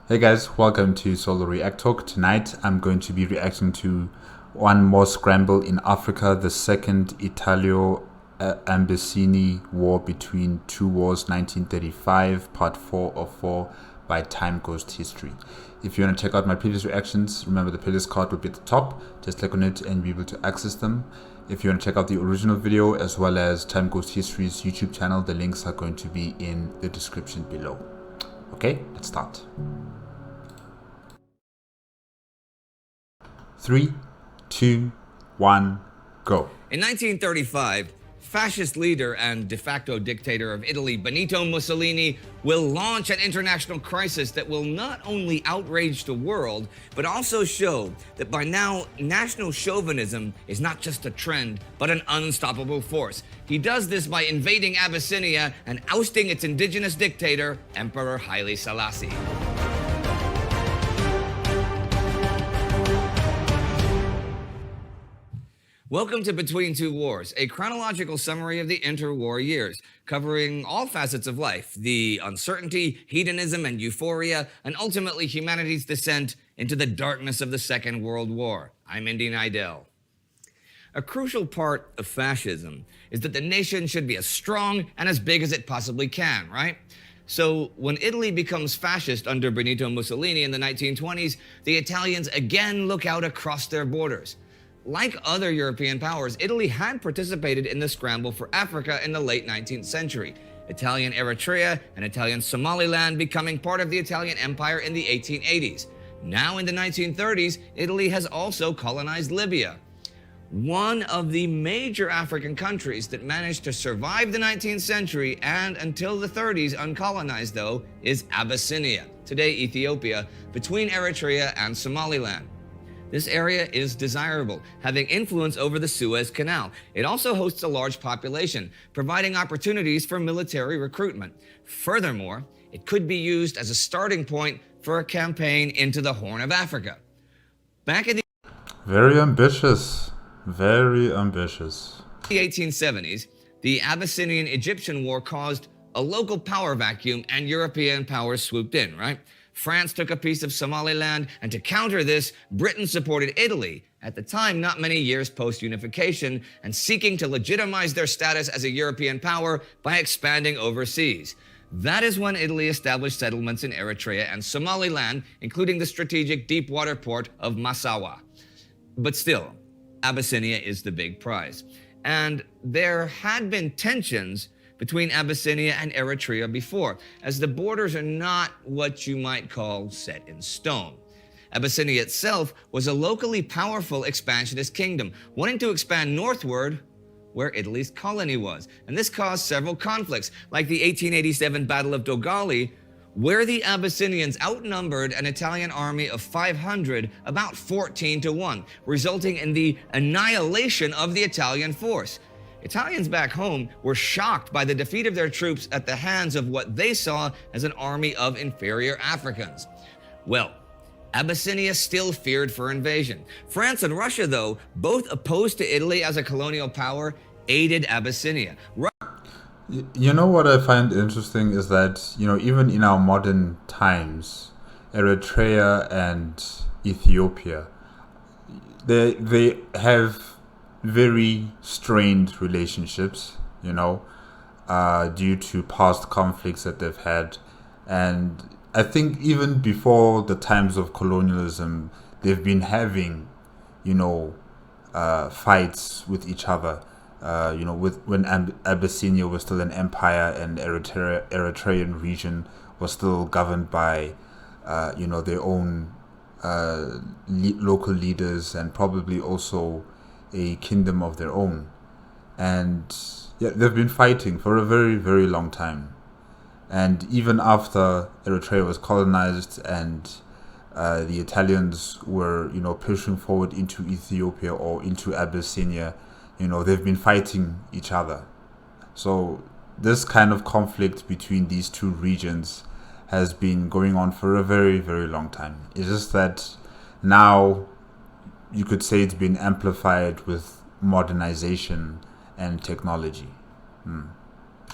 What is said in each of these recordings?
Hey guys, welcome to Solo ReacTalk. Tonight I'm going to be reacting to one more scramble in Africa, the second Italo-Abyssinian war between two wars, 1935, part 4 of 4 by Time Ghost History. If you want to check out my previous reactions, remember the playlist card will be at the top. Just click on it and be able to access them. If you want to check out the original video as well as Time Ghost History's YouTube channel, the links are going to be in the description below. Okay, let's start. 3, 2, 1, go. In 1935, fascist leader and de facto dictator of Italy, Benito Mussolini, will launch an international crisis that will not only outrage the world, but also show that by now, national chauvinism is not just a trend, but an unstoppable force. He does this by invading Abyssinia and ousting its indigenous dictator, Emperor Haile Selassie. Welcome to Between Two Wars, a chronological summary of the interwar years, covering all facets of life, the uncertainty, hedonism, and euphoria, and ultimately humanity's descent into the darkness of the Second World War. I'm Indy Nidell. A crucial part of fascism is that the nation should be as strong and as big as it possibly can, right? So when Italy becomes fascist under Benito Mussolini in the 1920s, the Italians again look out across their borders. Like other European powers, Italy had participated in the scramble for Africa in the late 19th century, Italian Eritrea and Italian Somaliland becoming part of the Italian Empire in the 1880s. Now in the 1930s, Italy has also colonized Libya. One of the major African countries that managed to survive the 19th century and until the 30s uncolonized, though, is Abyssinia, today Ethiopia, between Eritrea and Somaliland. This area is desirable, having influence over the Suez Canal. It also hosts a large population, providing opportunities for military recruitment. Furthermore, it could be used as a starting point for a campaign into the Horn of Africa. Back in the Very ambitious. Very ambitious. 1870s, the Abyssinian-Egyptian War caused a local power vacuum and European powers swooped in, right? France took a piece of Somaliland, and to counter this, Britain supported Italy, at the time not many years post-unification, and seeking to legitimize their status as a European power by expanding overseas. That is when Italy established settlements in Eritrea and Somaliland, including the strategic deep-water port of Massawa. But still, Abyssinia is the big prize. And there had been tensions between Abyssinia and Eritrea before, as the borders are not what you might call set in stone. Abyssinia itself was a locally powerful expansionist kingdom, wanting to expand northward where Italy's colony was. And this caused several conflicts, like the 1887 Battle of Dogali, where the Abyssinians outnumbered an Italian army of 500 about 14 to 1, resulting in the annihilation of the Italian force. Italians back home were shocked by the defeat of their troops at the hands of what they saw as an army of inferior Africans. Well, Abyssinia still feared for invasion. France and Russia, though, both opposed to Italy as a colonial power, aided Abyssinia. You know what I find interesting is that, even in our modern times, Eritrea and Ethiopia, they have very strained relationships, due to past conflicts that they've had. And I think even before the times of colonialism, they've been having, fights with each other. When Abyssinia was still an empire and Eritrean region was still governed by, their own local leaders and probably also a kingdom of their own. And yeah, they've been fighting for a very, very long time. And even after Eritrea was colonized and the Italians were, pushing forward into Ethiopia or into Abyssinia, they've been fighting each other. So this kind of conflict between these two regions has been going on for a very, very long time. It's just that now you could say it's been amplified with modernization and technology.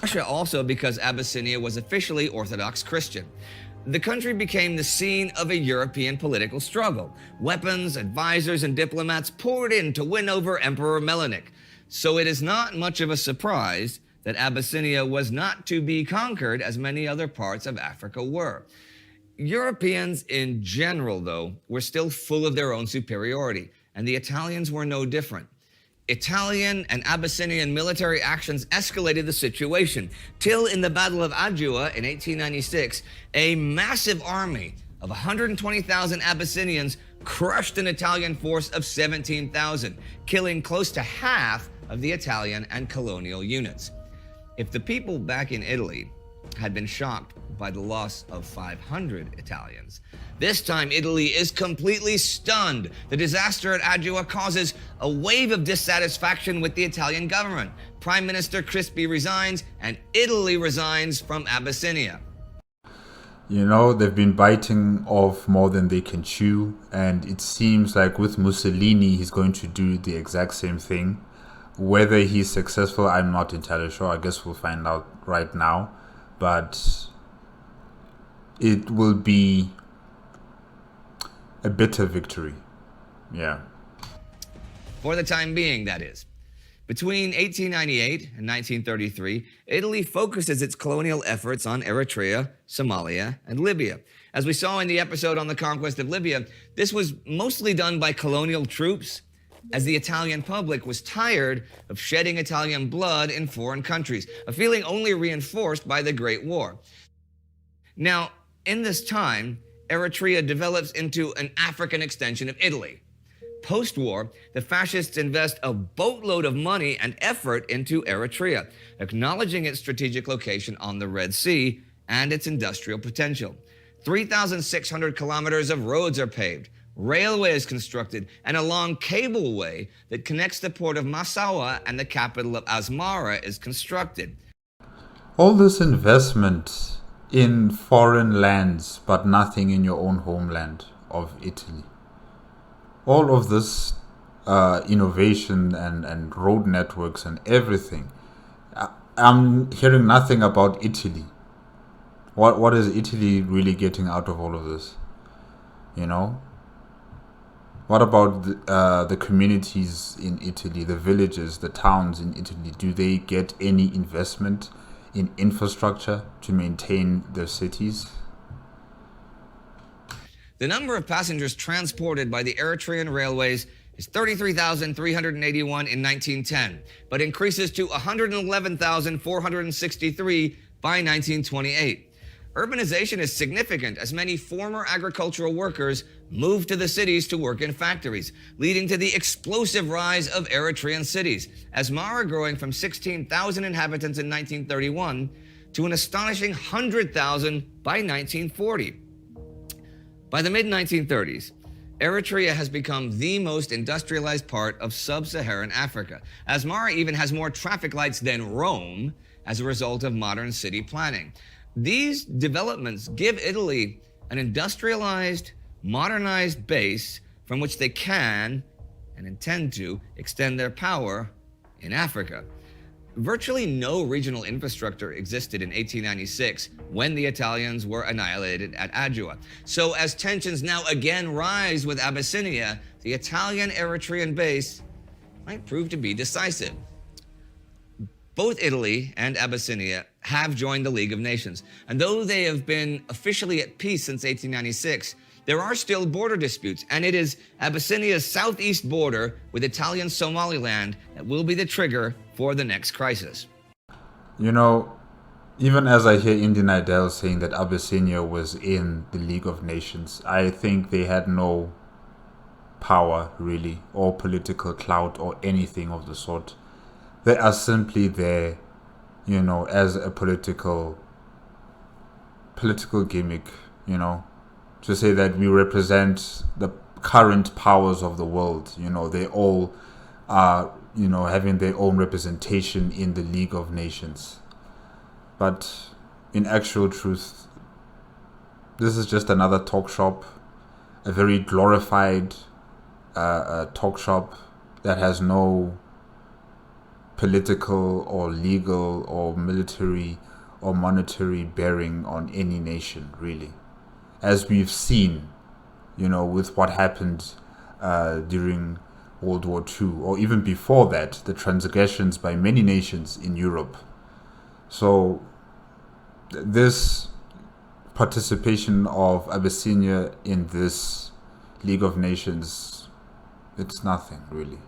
Russia also because Abyssinia was officially Orthodox Christian. the country became the scene of a European political struggle. Weapons, advisors, and diplomats poured in to win over Emperor Melanich. So it is not much of a surprise that Abyssinia was not to be conquered as many other parts of Africa were. Europeans in general, though, were still full of their own superiority, and the Italians were no different. Italian and Abyssinian military actions escalated the situation, till in the Battle of Adua in 1896, a massive army of 120,000 Abyssinians crushed an Italian force of 17,000, killing close to half of the Italian and colonial units. If the people back in Italy had been shocked by the loss of 500 Italians, this time Italy is completely stunned. The disaster at Adua causes a wave of dissatisfaction with the Italian government. Prime Minister Crispi resigns, and Italy resigns from Abyssinia. You know, they've been biting off more than they can chew, and it seems like with Mussolini, he's going to do the exact same thing. Whether he's successful, I'm not entirely sure. I guess we'll find out right now. But it will be a bitter victory. Yeah. For the time being, that is. Between 1898 and 1933, Italy focuses its colonial efforts on Eritrea, Somalia, and Libya. As we saw in the episode on the conquest of Libya, this was mostly done by colonial troops, as the Italian public was tired of shedding Italian blood in foreign countries, a feeling only reinforced by the Great War. Now, in this time, Eritrea develops into an African extension of Italy. Post-war, the fascists invest a boatload of money and effort into Eritrea, acknowledging its strategic location on the Red Sea and its industrial potential. 3,600 kilometers of roads are paved, railways constructed, and a long cableway that connects the port of Massawa and the capital of Asmara is constructed. All this investment in foreign lands, but nothing in your own homeland of Italy. All of this innovation and road networks and everything. I'm hearing nothing about Italy. What is Italy really getting out of all of this? You know? What about the communities in Italy, the villages, the towns in Italy? Do they get any investment in infrastructure to maintain their cities? The number of passengers transported by the Eritrean railways is 33,381 in 1910, but increases to 111,463 by 1928. Urbanization is significant as many former agricultural workers moved to the cities to work in factories, leading to the explosive rise of Eritrean cities, Asmara growing from 16,000 inhabitants in 1931 to an astonishing 100,000 by 1940. By the mid-1930s, Eritrea has become the most industrialized part of sub-Saharan Africa. Asmara even has more traffic lights than Rome as a result of modern city planning. These developments give Italy an industrialized, modernized base from which they can and intend to extend their power in Africa. Virtually no regional infrastructure existed in 1896 when the Italians were annihilated at Adua. So as tensions now again rise with Abyssinia, the Italian-Eritrean base might prove to be decisive. Both Italy and Abyssinia have joined the League of Nations, and though they have been officially at peace since 1896, there are still border disputes, and it is Abyssinia's southeast border with Italian Somaliland that will be the trigger for the next crisis. You know, even as I hear Indian Idol saying that Abyssinia was in the League of Nations, I think they had no power, really, or political clout or anything of the sort. They are simply there, you know, as a political gimmick, you know, to say that we represent the current powers of the world. You know, they all are, you know, having their own representation in the League of Nations. But in actual truth, this is just another talk shop, a very glorified talk shop that has no political or legal or military or monetary bearing on any nation, really. as we've seen, with what happened during World War II, or even before that, the transgressions by many nations in Europe. So this participation of Abyssinia in this League of Nations, it's nothing really.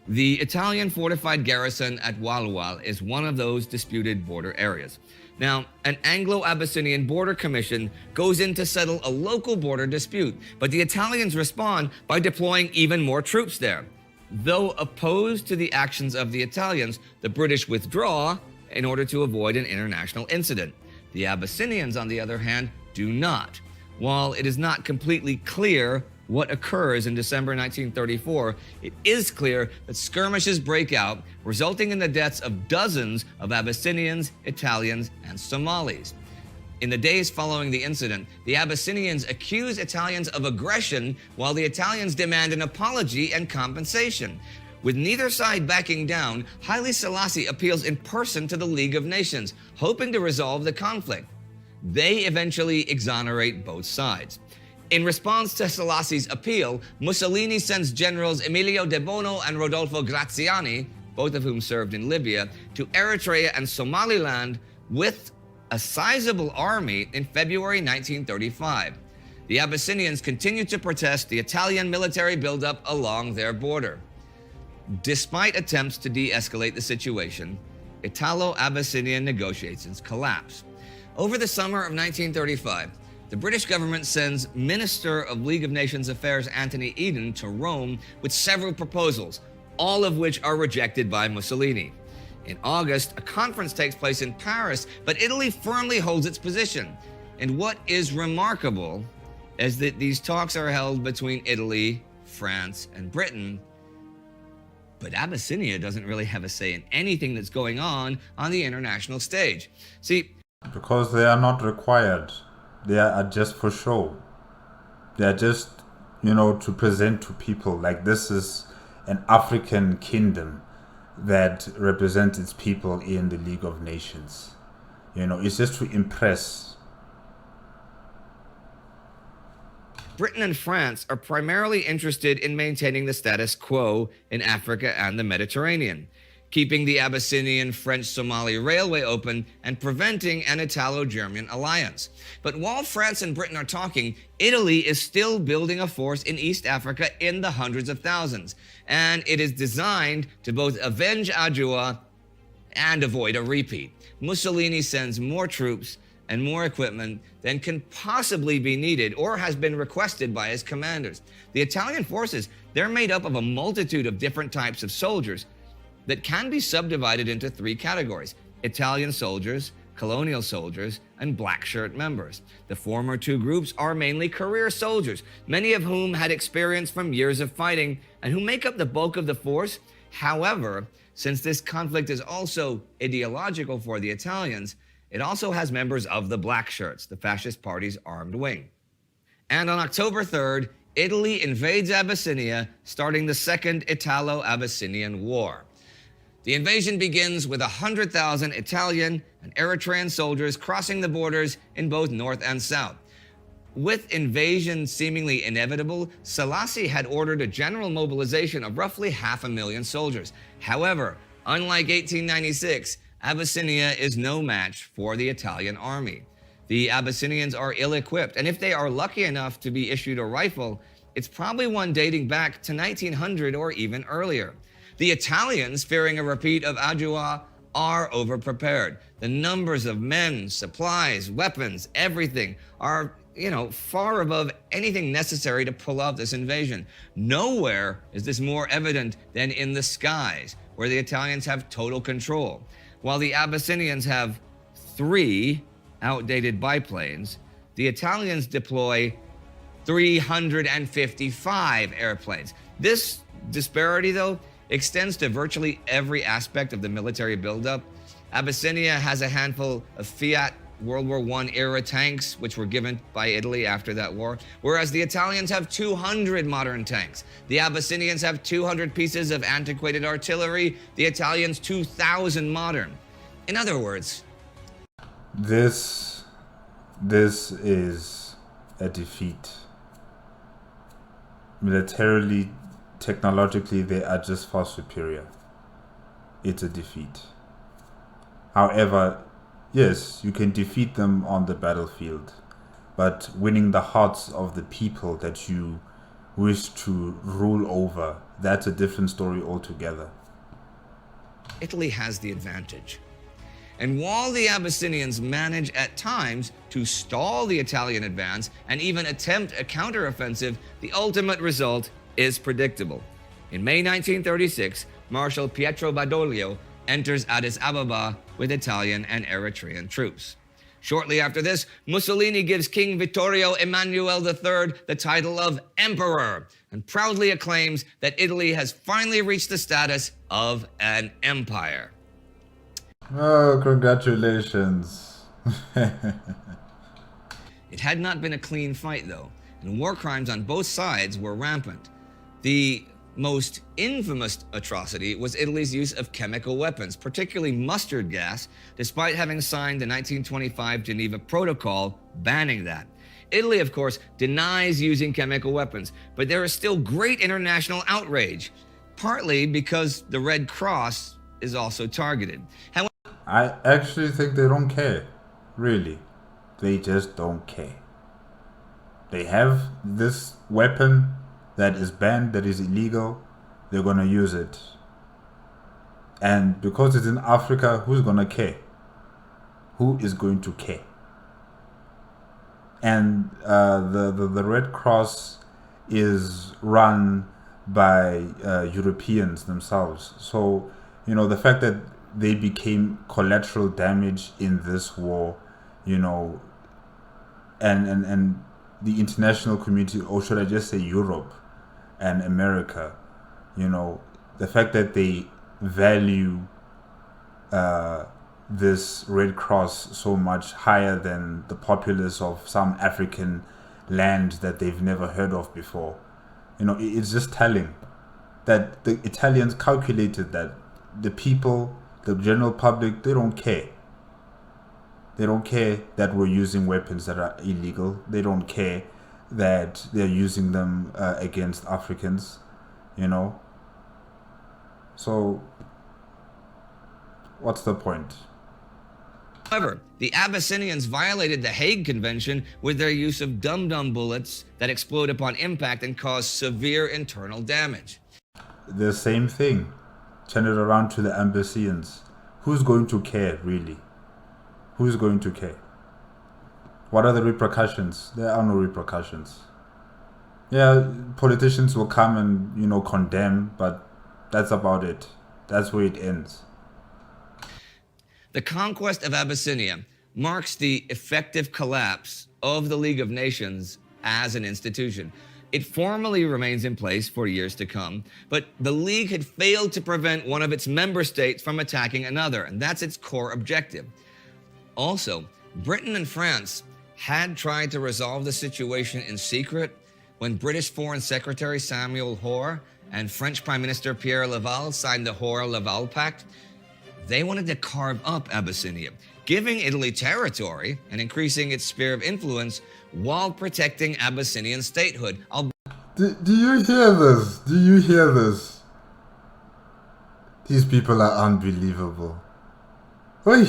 The Italian fortified garrison at Walwal is one of those disputed border areas. Now, an Anglo-Abyssinian border commission goes in to settle a local border dispute, but the Italians respond by deploying even more troops there. Though opposed to the actions of the Italians, the British withdraw in order to avoid an international incident. The Abyssinians, on the other hand, do not. While it is not completely clear what occurs in December 1934, it is clear that skirmishes break out, resulting in the deaths of dozens of Abyssinians, Italians, and Somalis. In the days following the incident, the Abyssinians accuse Italians of aggression, while the Italians demand an apology and compensation. With neither side backing down, Haile Selassie appeals in person to the League of Nations, hoping to resolve the conflict. They eventually exonerate both sides. In response to Selassie's appeal, Mussolini sends generals Emilio De Bono and Rodolfo Graziani, both of whom served in Libya, to Eritrea and Somaliland with a sizable army in February 1935. The Abyssinians continued to protest the Italian military buildup along their border. Despite attempts to de-escalate the situation, Italo-Abyssinian negotiations collapse. Over the summer of 1935, the British government sends Minister of League of Nations Affairs Anthony Eden to Rome with several proposals, all of which are rejected by Mussolini. In August, a conference takes place in Paris, but Italy firmly holds its position. And what is remarkable is that these talks are held between Italy, France, and Britain, but Abyssinia doesn't really have a say in anything that's going on the international stage. See, because they are not required. They are just for show. They are just, to present to people like this is an African kingdom that represents its people in the League of Nations. It's just to impress. Britain and France are primarily interested in maintaining the status quo in Africa and the Mediterranean, keeping the Abyssinian-French-Somali railway open and preventing an Italo-German alliance. But while France and Britain are talking, Italy is still building a force in East Africa in the hundreds of thousands, and it is designed to both avenge Adjoa and avoid a repeat. Mussolini sends more troops and more equipment than can possibly be needed or has been requested by his commanders. The Italian forces, they're made up of a multitude of different types of soldiers that can be subdivided into three categories: Italian soldiers, colonial soldiers, and black shirt members. The former two groups are mainly career soldiers, many of whom had experience from years of fighting and who make up the bulk of the force. However, since this conflict is also ideological for the Italians, it also has members of the Black Shirts, the fascist party's armed wing. And on October 3rd, Italy invades Abyssinia, starting the Second Italo-Abyssinian War. The invasion begins with 100,000 Italian and Eritrean soldiers crossing the borders in both north and south. With invasion seemingly inevitable, Selassie had ordered a general mobilization of roughly 500,000 soldiers. However, unlike 1896, Abyssinia is no match for the Italian army. The Abyssinians are ill-equipped, and if they are lucky enough to be issued a rifle, it's probably one dating back to 1900 or even earlier. The Italians, fearing a repeat of Adjoa, are overprepared. The numbers of men, supplies, weapons, everything are, far above anything necessary to pull off this invasion. Nowhere is this more evident than in the skies, where the Italians have total control. While the Abyssinians have 3 outdated biplanes, the Italians deploy 355 airplanes. This disparity, though, extends to virtually every aspect of the military buildup. Abyssinia has a handful of Fiat World War I era tanks, which were given by Italy after that war, whereas the Italians have 200 modern tanks. The Abyssinians have 200 pieces of antiquated artillery, the Italians 2,000 modern. In other words, this This is a defeat. Militarily, technologically, they are just far superior. It's a defeat. However, yes, you can defeat them on the battlefield, but winning the hearts of the people that you wish to rule over, that's a different story altogether. Italy has the advantage. And while the Abyssinians manage at times to stall the Italian advance and even attempt a counteroffensive, the ultimate result is predictable. In May 1936, Marshal Pietro Badoglio enters Addis Ababa with Italian and Eritrean troops. Shortly after this, Mussolini gives King Vittorio Emanuele III the title of Emperor and proudly acclaims that Italy has finally reached the status of an empire. Oh, congratulations. It had not been a clean fight, though, and war crimes on both sides were rampant. The most infamous atrocity was Italy's use of chemical weapons, particularly mustard gas, despite having signed the 1925 Geneva Protocol banning that. Italy, of course, denies using chemical weapons, but there is still great international outrage, partly because the Red Cross is also targeted. However, I actually think they don't care. Really. They just don't care. They have this weapon that is banned, that is illegal. They're going to use it. And because it's in Africa, who's going to care? Who is going to care? And the Red Cross is run by Europeans themselves. So, you know, the fact that they became collateral damage in this war, you know, and the international community, or should I just say Europe and America, you know, the fact that they value this Red Cross so much higher than the populace of some African land that they've never heard of before. You know, it's just telling that the Italians calculated that the people, the general public, they don't care. They don't care that we're using weapons that are illegal. They don't care that they're using them against Africans, you know. So, what's the point? However, the Abyssinians violated the Hague Convention with their use of dum-dum bullets that explode upon impact and cause severe internal damage. The same thing. Turn it around to the Abyssinians. Who's going to care, really? Who's going to care? What are the repercussions? There are no repercussions. Yeah, politicians will come and, you know, condemn, but that's about it. That's where it ends. The conquest of Abyssinia marks the effective collapse of the League of Nations as an institution. It formally remains in place for years to come, but the League had failed to prevent one of its member states from attacking another, and that's its core objective. Also, Britain and France had tried to resolve the situation in secret when British Foreign Secretary Samuel Hoare and French Prime Minister Pierre Laval signed the Hoare-Laval Pact. They wanted to carve up Abyssinia, giving Italy territory and increasing its sphere of influence while protecting Abyssinian statehood. Do you hear this? Do you hear this? These people are unbelievable. Oy.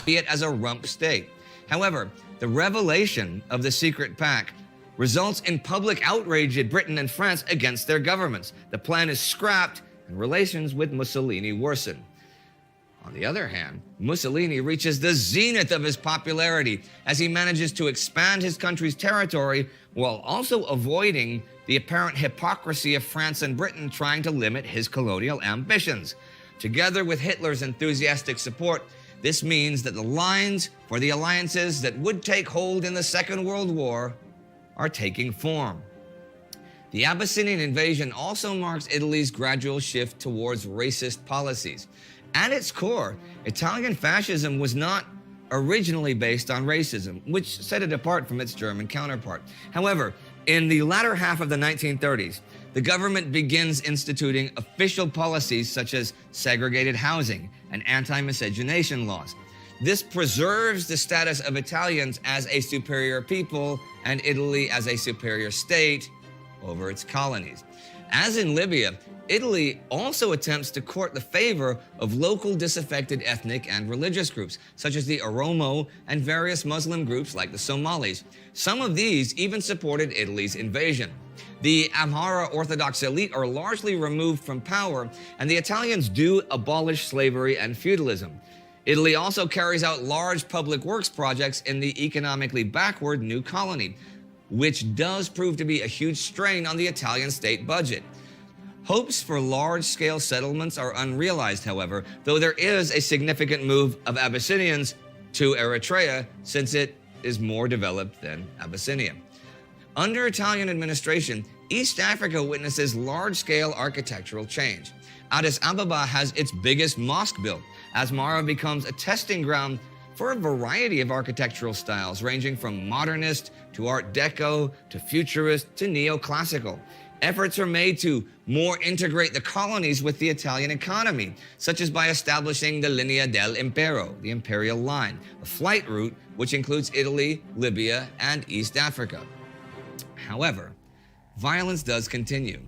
It as a rump state. However, the revelation of the secret pact results in public outrage in Britain and France against their governments. The plan is scrapped and relations with Mussolini worsen. On the other hand, Mussolini reaches the zenith of his popularity as he manages to expand his country's territory while also avoiding the apparent hypocrisy of France and Britain trying to limit his colonial ambitions. Together with Hitler's enthusiastic support, this means that the lines for the alliances that would take hold in the Second World War are taking form. The Abyssinian invasion also marks Italy's gradual shift towards racist policies. At its core, Italian fascism was not originally based on racism, which set it apart from its German counterpart. However, in the latter half of the 1930s, the government begins instituting official policies such as segregated housing and anti-miscegenation laws. This preserves the status of Italians as a superior people and Italy as a superior state over its colonies. As in Libya, Italy also attempts to court the favor of local disaffected ethnic and religious groups, such as the Oromo and various Muslim groups like the Somalis. Some of these even supported Italy's invasion. The Amhara Orthodox elite are largely removed from power, and the Italians do abolish slavery and feudalism. Italy also carries out large public works projects in the economically backward new colony, which does prove to be a huge strain on the Italian state budget. Hopes for large-scale settlements are unrealized, however, though there is a significant move of Abyssinians to Eritrea since it is more developed than Abyssinia. Under Italian administration, East Africa witnesses large-scale architectural change. Addis Ababa has its biggest mosque built. Asmara becomes a testing ground for a variety of architectural styles, ranging from modernist to Art Deco to futurist to neoclassical. Efforts are made to more integrate the colonies with the Italian economy, such as by establishing the Linea del Impero, the imperial line, a flight route which includes Italy, Libya, and East Africa. However, violence does continue.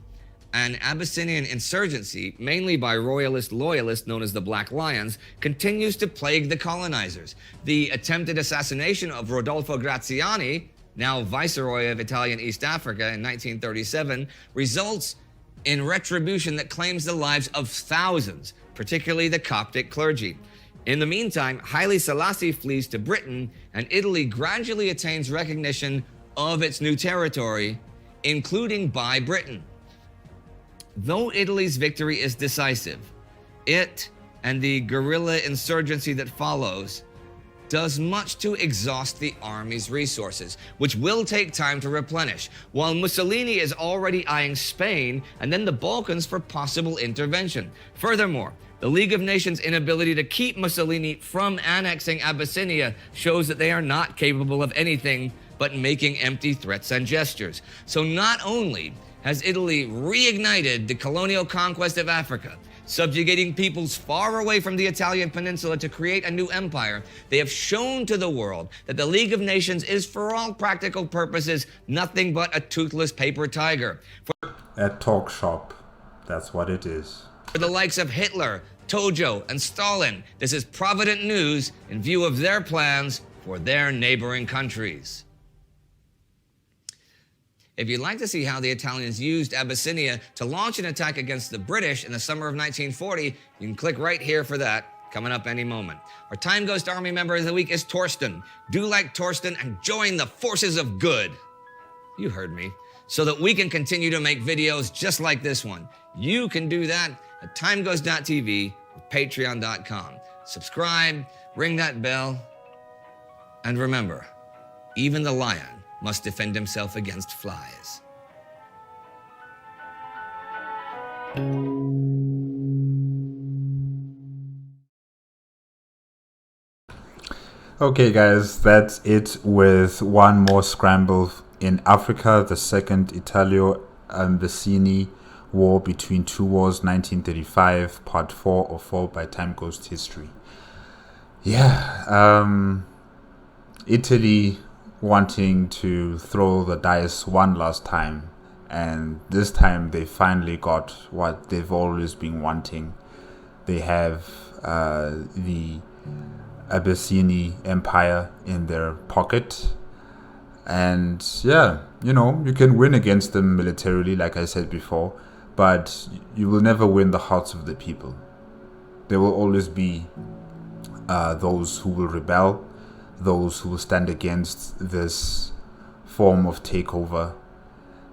An Abyssinian insurgency, mainly by royalist loyalists known as the Black Lions, continues to plague the colonizers. The attempted assassination of Rodolfo Graziani, now Viceroy of Italian East Africa in 1937, results in retribution that claims the lives of thousands, particularly the Coptic clergy. In the meantime, Haile Selassie flees to Britain, and Italy gradually attains recognition of its new territory, including by Britain. Though Italy's victory is decisive, it and the guerrilla insurgency that follows does much to exhaust the army's resources, which will take time to replenish, while Mussolini is already eyeing Spain and then the Balkans for possible intervention. Furthermore, the League of Nations' inability to keep Mussolini from annexing Abyssinia shows that they are not capable of anything but making empty threats and gestures. So not only has Italy reignited the colonial conquest of Africa, subjugating peoples far away from the Italian peninsula to create a new empire, they have shown to the world that the League of Nations is, for all practical purposes, nothing but a toothless paper tiger. A talk shop, that's what it is. For the likes of Hitler, Tojo, and Stalin, this is provident news in view of their plans for their neighboring countries. If you'd like to see how the Italians used Abyssinia to launch an attack against the British in the summer of 1940, you can click right here for that, coming up any moment. Our Time Ghost Army member of the week is Torsten. Do like Torsten and join the forces of good. You heard me. So that we can continue to make videos just like this one. You can do that at timeghost.tv or patreon.com. Subscribe, ring that bell, and remember, even the lion must defend himself against flies. Okay guys, that's it with one more Scramble in Africa, the second Italo-Abyssinian War between two wars, 1935, part 4 of 4 by Time Ghost History. Yeah, Italy wanting to throw the dice one last time, and this time they finally got what they've always been wanting. They have the Abyssinian Empire in their pocket, and yeah, you can win against them militarily, like I said before, but you will never win the hearts of the people. There will always be those who will rebel, those who will stand against this form of takeover.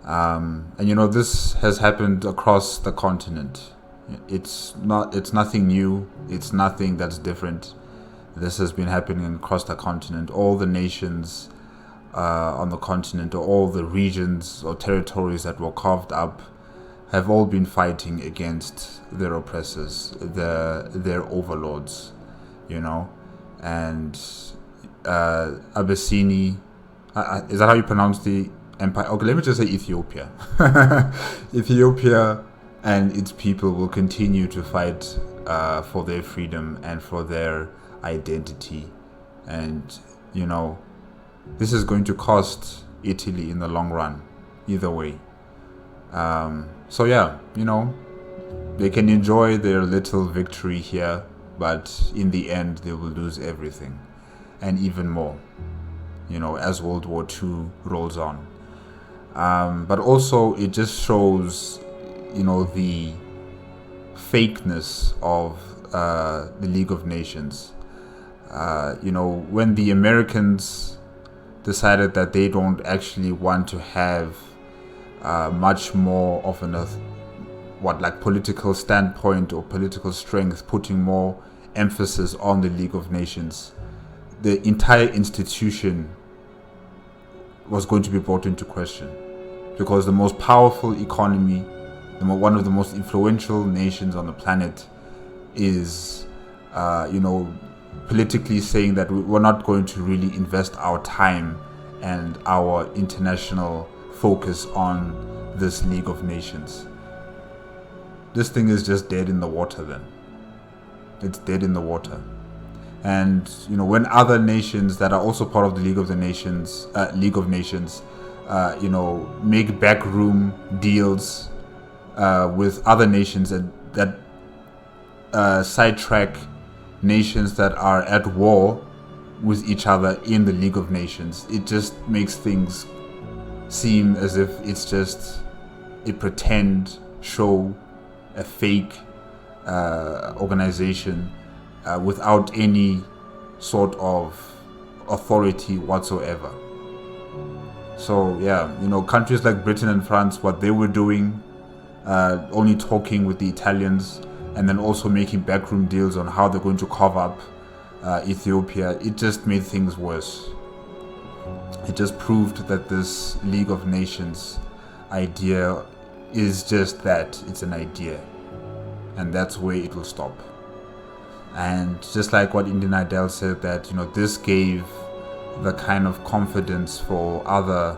And this has happened across the continent. It's nothing new. It's nothing that's different. This has been happening across the continent. All the nations on the continent, or all the regions or territories that were carved up, have all been fighting against their oppressors, their overlords, and Abyssinia, is that how you pronounce the empire? Okay, let me just say Ethiopia. Ethiopia and its people will continue to fight for their freedom and for their identity. And, you know, this is going to cost Italy in the long run, either way. So yeah, you know, they can enjoy their little victory here, but in the end, they will lose everything, and even more, you know, as World War II rolls on. But also, it just shows, you know, the fakeness of the League of Nations. You know, when the Americans decided that they don't actually want to have much more of an political standpoint or political strength, putting more emphasis on the League of Nations, the entire institution was going to be brought into question, because the most powerful economy, one of the most influential nations on the planet, is, you know, politically saying that we're not going to really invest our time and our international focus on this League of Nations. This thing is just dead in the water then. It's dead in the water. And, you know, when other nations that are also part of the League of Nations, you know, make backroom deals with other nations that sidetrack nations that are at war with each other in the League of Nations, it just makes things seem as if it's just a pretend show, a fake organization without any sort of authority whatsoever. So yeah, you know, countries like Britain and France, what they were doing, only talking with the Italians, and then also making backroom deals on how they're going to cover up Ethiopia, it just made things worse. It just proved that this League of Nations idea is just that, it's an idea, and that's where it will stop. And just like what Indian Idol said, that, you know, this gave the kind of confidence for other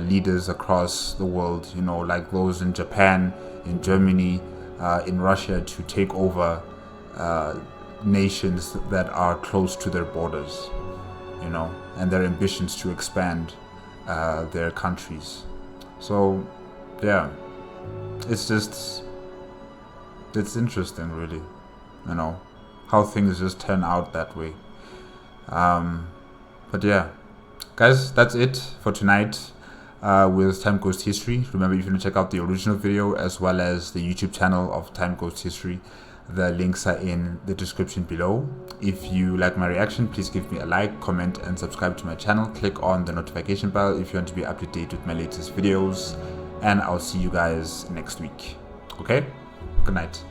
leaders across the world, you know, like those in Japan, in Germany, in Russia, to take over nations that are close to their borders, you know, and their ambitions to expand their countries. So yeah, it's interesting, really, you know, how things just turn out that way. But yeah, guys, that's it for tonight with Time Ghost History. Remember, if you want to check out the original video as well as the YouTube channel of Time Ghost History, the links are in the description below. If you like my reaction, please give me a like, comment, and subscribe to my channel. Click on the notification bell if you want to be up to date with my latest videos, and I'll see you guys next week. Okay? Good night.